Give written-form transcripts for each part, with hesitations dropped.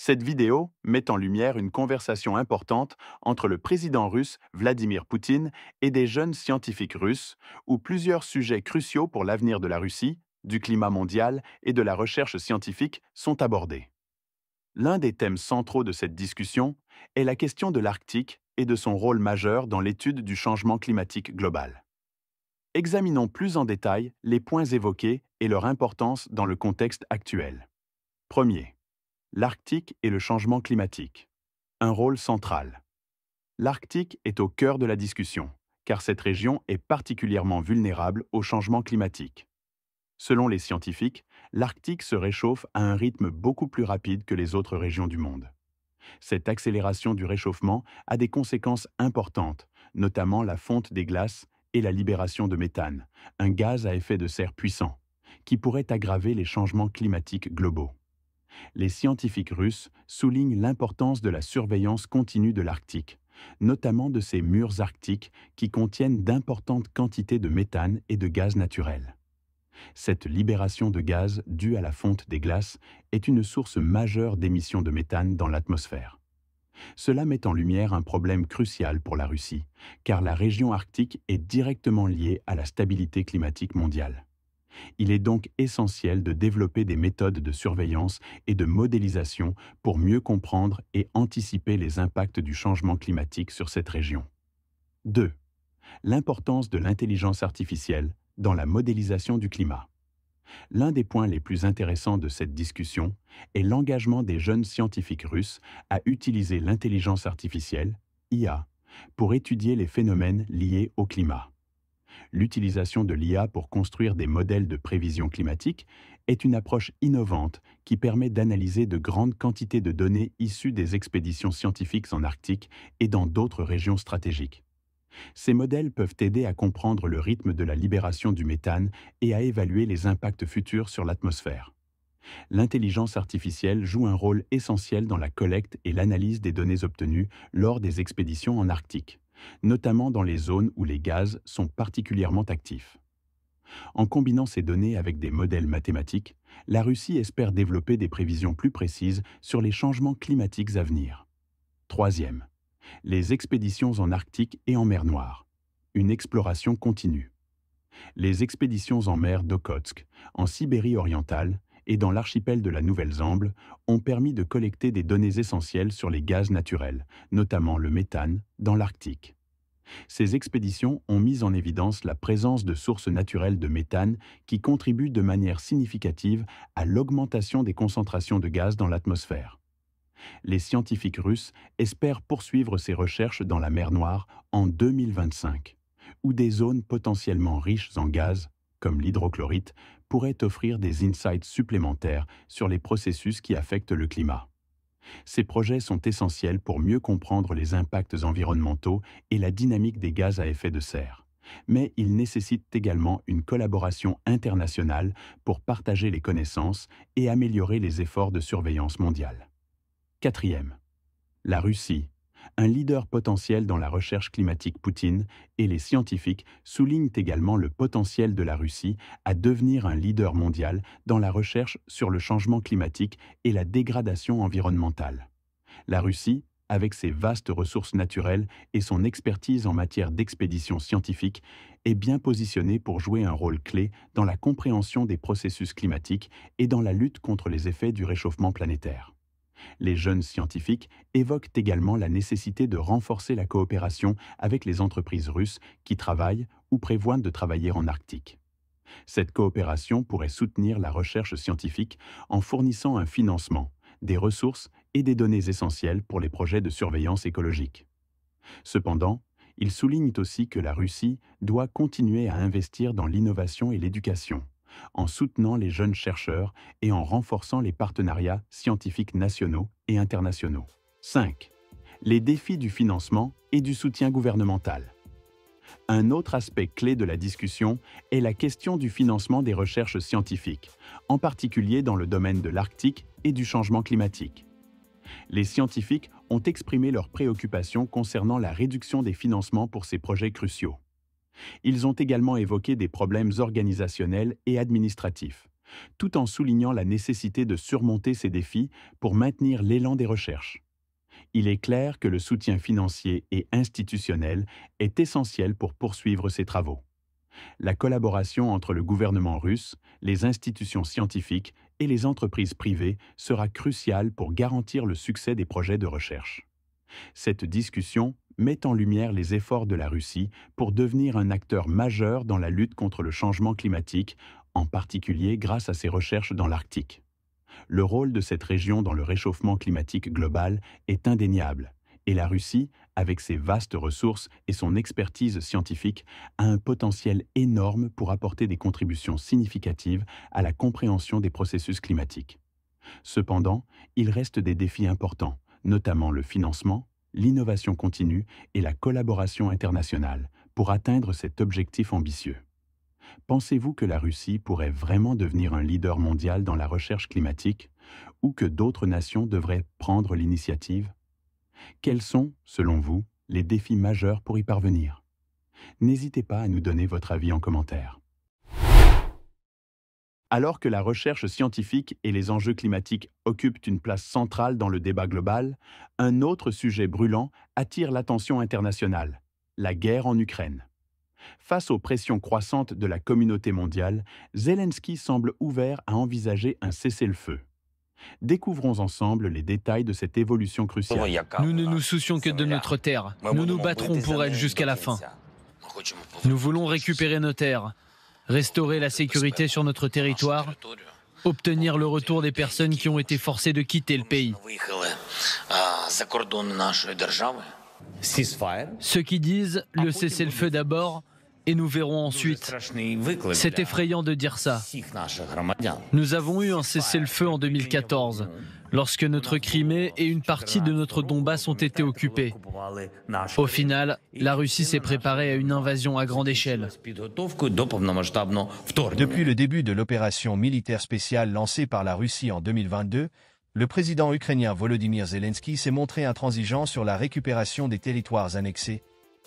Cette vidéo met en lumière une conversation importante entre le président russe Vladimir Poutine et des jeunes scientifiques russes, où plusieurs sujets cruciaux pour l'avenir de la Russie, du climat mondial et de la recherche scientifique sont abordés. L'un des thèmes centraux de cette discussion est la question de l'Arctique et de son rôle majeur dans l'étude du changement climatique global. Examinons plus en détail les points évoqués et leur importance dans le contexte actuel. Premier, l'Arctique et le changement climatique. Un rôle central. L'Arctique est au cœur de la discussion, car cette région est particulièrement vulnérable au changement climatique. Selon les scientifiques, l'Arctique se réchauffe à un rythme beaucoup plus rapide que les autres régions du monde. Cette accélération du réchauffement a des conséquences importantes, notamment la fonte des glaces et la libération de méthane, un gaz à effet de serre puissant, qui pourrait aggraver les changements climatiques globaux. Les scientifiques russes soulignent l'importance de la surveillance continue de l'Arctique, notamment de ces murs arctiques qui contiennent d'importantes quantités de méthane et de gaz naturel. Cette libération de gaz due à la fonte des glaces est une source majeure d'émissions de méthane dans l'atmosphère. Cela met en lumière un problème crucial pour la Russie, car la région arctique est directement liée à la stabilité climatique mondiale. Il est donc essentiel de développer des méthodes de surveillance et de modélisation pour mieux comprendre et anticiper les impacts du changement climatique sur cette région. 2. L'importance de l'intelligence artificielle dans la modélisation du climat. L'un des points les plus intéressants de cette discussion est l'engagement des jeunes scientifiques russes à utiliser l'intelligence artificielle, IA, pour étudier les phénomènes liés au climat. L'utilisation de l'IA pour construire des modèles de prévision climatique est une approche innovante qui permet d'analyser de grandes quantités de données issues des expéditions scientifiques en Arctique et dans d'autres régions stratégiques. Ces modèles peuvent aider à comprendre le rythme de la libération du méthane et à évaluer les impacts futurs sur l'atmosphère. L'intelligence artificielle joue un rôle essentiel dans la collecte et l'analyse des données obtenues lors des expéditions en Arctique, notamment dans les zones où les gaz sont particulièrement actifs. En combinant ces données avec des modèles mathématiques, la Russie espère développer des prévisions plus précises sur les changements climatiques à venir. Troisième, les expéditions en Arctique et en mer Noire. Une exploration continue. Les expéditions en mer d'Okhotsk, en Sibérie orientale et dans l'archipel de la Nouvelle-Zambie ont permis de collecter des données essentielles sur les gaz naturels, notamment le méthane, dans l'Arctique. Ces expéditions ont mis en évidence la présence de sources naturelles de méthane qui contribuent de manière significative à l'augmentation des concentrations de gaz dans l'atmosphère. Les scientifiques russes espèrent poursuivre ces recherches dans la mer Noire en 2025, où des zones potentiellement riches en gaz, comme l'hydrochlorite, pourraient offrir des insights supplémentaires sur les processus qui affectent le climat. Ces projets sont essentiels pour mieux comprendre les impacts environnementaux et la dynamique des gaz à effet de serre. Mais ils nécessitent également une collaboration internationale pour partager les connaissances et améliorer les efforts de surveillance mondiale. Quatrième, la Russie. Un leader potentiel dans la recherche climatique. Poutine et les scientifiques soulignent également le potentiel de la Russie à devenir un leader mondial dans la recherche sur le changement climatique et la dégradation environnementale. La Russie, avec ses vastes ressources naturelles et son expertise en matière d'expédition scientifique, est bien positionnée pour jouer un rôle clé dans la compréhension des processus climatiques et dans la lutte contre les effets du réchauffement planétaire. Les jeunes scientifiques évoquent également la nécessité de renforcer la coopération avec les entreprises russes qui travaillent ou prévoient de travailler en Arctique. Cette coopération pourrait soutenir la recherche scientifique en fournissant un financement, des ressources et des données essentielles pour les projets de surveillance écologique. Cependant, ils soulignent aussi que la Russie doit continuer à investir dans l'innovation et l'éducation, en soutenant les jeunes chercheurs et en renforçant les partenariats scientifiques nationaux et internationaux. 5. Les défis du financement et du soutien gouvernemental. Un autre aspect clé de la discussion est la question du financement des recherches scientifiques, en particulier dans le domaine de l'Arctique et du changement climatique. Les scientifiques ont exprimé leurs préoccupations concernant la réduction des financements pour ces projets cruciaux. Ils ont également évoqué des problèmes organisationnels et administratifs, tout en soulignant la nécessité de surmonter ces défis pour maintenir l'élan des recherches. Il est clair que le soutien financier et institutionnel est essentiel pour poursuivre ces travaux. La collaboration entre le gouvernement russe, les institutions scientifiques et les entreprises privées sera cruciale pour garantir le succès des projets de recherche. Cette discussion met en lumière les efforts de la Russie pour devenir un acteur majeur dans la lutte contre le changement climatique, en particulier grâce à ses recherches dans l'Arctique. Le rôle de cette région dans le réchauffement climatique global est indéniable, et la Russie, avec ses vastes ressources et son expertise scientifique, a un potentiel énorme pour apporter des contributions significatives à la compréhension des processus climatiques. Cependant, il reste des défis importants, notamment le financement, l'innovation continue et la collaboration internationale, pour atteindre cet objectif ambitieux. Pensez-vous que la Russie pourrait vraiment devenir un leader mondial dans la recherche climatique ou que d'autres nations devraient prendre l'initiative? Quels sont, selon vous, les défis majeurs pour y parvenir? N'hésitez pas à nous donner votre avis en commentaire. Alors que la recherche scientifique et les enjeux climatiques occupent une place centrale dans le débat global, un autre sujet brûlant attire l'attention internationale: la guerre en Ukraine. Face aux pressions croissantes de la communauté mondiale, Zelensky semble ouvert à envisager un cessez-le-feu. Découvrons ensemble les détails de cette évolution cruciale. Nous ne nous soucions que de notre terre. Nous nous battrons pour elle jusqu'à la fin. Nous voulons récupérer nos terres, restaurer la sécurité sur notre territoire, obtenir le retour des personnes qui ont été forcées de quitter le pays. Ceux qui disent le cessez-le-feu d'abord et nous verrons ensuite. C'est effrayant de dire ça. Nous avons eu un cessez-le-feu en 2014, lorsque notre Crimée et une partie de notre Donbass ont été occupés. Au final, la Russie s'est préparée à une invasion à grande échelle. Depuis le début de l'opération militaire spéciale lancée par la Russie en 2022, le président ukrainien Volodymyr Zelensky s'est montré intransigeant sur la récupération des territoires annexés,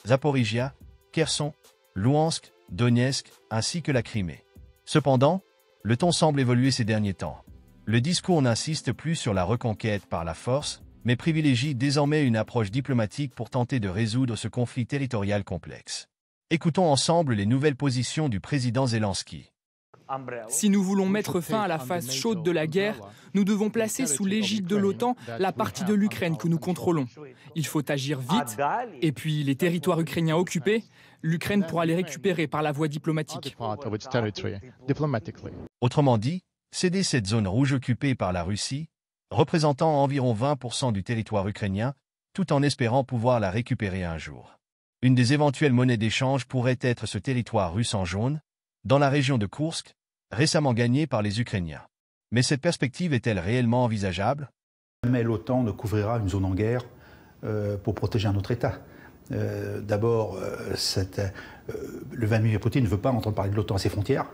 Zaporijia, Kherson, Louhansk, Donetsk, ainsi que la Crimée. Cependant, le ton semble évoluer ces derniers temps. Le discours n'insiste plus sur la reconquête par la force, mais privilégie désormais une approche diplomatique pour tenter de résoudre ce conflit territorial complexe. Écoutons ensemble les nouvelles positions du président Zelensky. Si nous voulons mettre fin à la phase chaude de la guerre, nous devons placer sous l'égide de l'OTAN la partie de l'Ukraine que nous contrôlons. Il faut agir vite, et puis les territoires ukrainiens occupés, l'Ukraine pourra les récupérer par la voie diplomatique. Autrement dit, céder cette zone rouge occupée par la Russie, représentant environ 20% du territoire ukrainien, tout en espérant pouvoir la récupérer un jour. Une des éventuelles monnaies d'échange pourrait être ce territoire russe en jaune, dans la région de Koursk, récemment gagnée par les Ukrainiens. Mais cette perspective est-elle réellement envisageable? Jamais l'OTAN ne couvrira une zone en guerre pour protéger un autre État. D'abord, le Vladimir Poutine ne veut pas entendre parler de l'OTAN à ses frontières.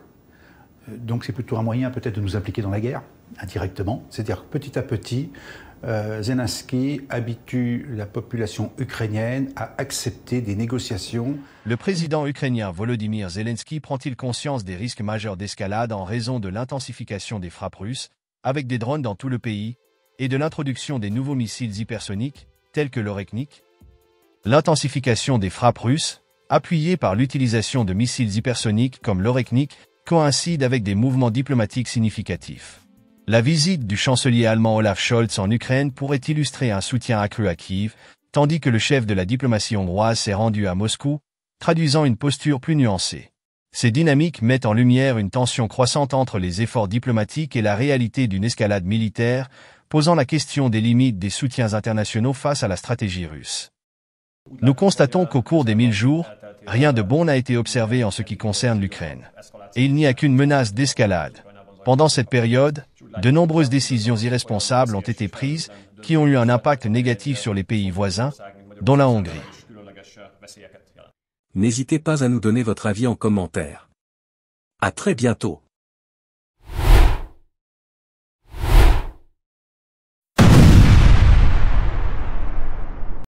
Donc c'est plutôt un moyen peut-être de nous impliquer dans la guerre, indirectement. C'est-à-dire que petit à petit, Zelensky habitue la population ukrainienne à accepter des négociations. Le président ukrainien Volodymyr Zelensky prend-il conscience des risques majeurs d'escalade en raison de l'intensification des frappes russes, avec des drones dans tout le pays, et de l'introduction des nouveaux missiles hypersoniques, tels que l'Oreknik? L'intensification des frappes russes, appuyée par l'utilisation de missiles hypersoniques comme l'Oreknik, coïncide avec des mouvements diplomatiques significatifs. La visite du chancelier allemand Olaf Scholz en Ukraine pourrait illustrer un soutien accru à Kiev, tandis que le chef de la diplomatie hongroise s'est rendu à Moscou, traduisant une posture plus nuancée. Ces dynamiques mettent en lumière une tension croissante entre les efforts diplomatiques et la réalité d'une escalade militaire, posant la question des limites des soutiens internationaux face à la stratégie russe. Nous constatons qu'au cours des 1000 jours, rien de bon n'a été observé en ce qui concerne l'Ukraine. Et il n'y a qu'une menace d'escalade. Pendant cette période, de nombreuses décisions irresponsables ont été prises qui ont eu un impact négatif sur les pays voisins, dont la Hongrie. N'hésitez pas à nous donner votre avis en commentaire. À très bientôt.